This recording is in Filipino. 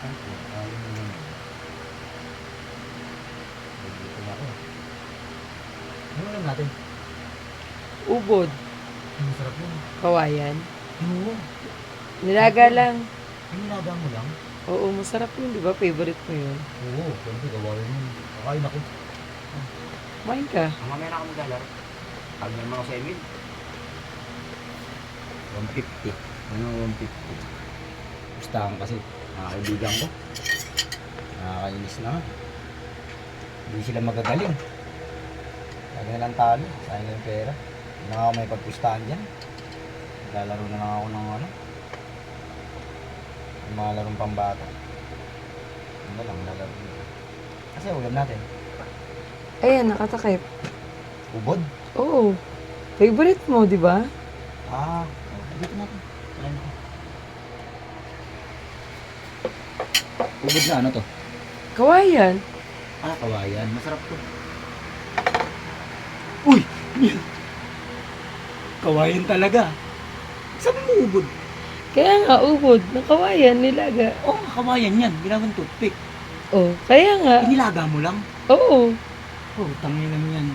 Ay, ayun na naman. Dito na ako. Ano ulam natin? Ubod. Ay, masarap yun. Kawayan. Oo. Nilaga lang. Ay, nilaga mo lang? Oo, masarap yun, di ba? Favorite mo yun. Oo, siyempre gawain mo. Kakain ako. Kumain ka. Mamaya na ako maglalaro. Tawag naman ako sa Emil. 150. Ano 150? Gustahan kasi. Mga kaibigan ko. Nakakainis na nga. Hindi sila magagaling. Lagi na lang talo. Sayang lang yung pera. Hindi na ako may pagpustahan dyan. Lalaro na lang ako ng ano. Yung mga larong pambata. Ano lang, lalaro. Kasi ulam natin. Ayan, nakatakip. Ubod. Oo. Favorite mo, di ba? Ah, dito natin. Kain ako. Ubod na ano to? Kawayan. Ah, kawayan. Masarap to. Uy! Kawayan talaga. Sabi mo ubod. Kaya nga, ubod. Ng kawayan, nilaga. Oh, kawayan yan. Ginawang toothpick. Oh, kaya nga. Inilaga mo lang. Oo. Oh, tangin lang yan.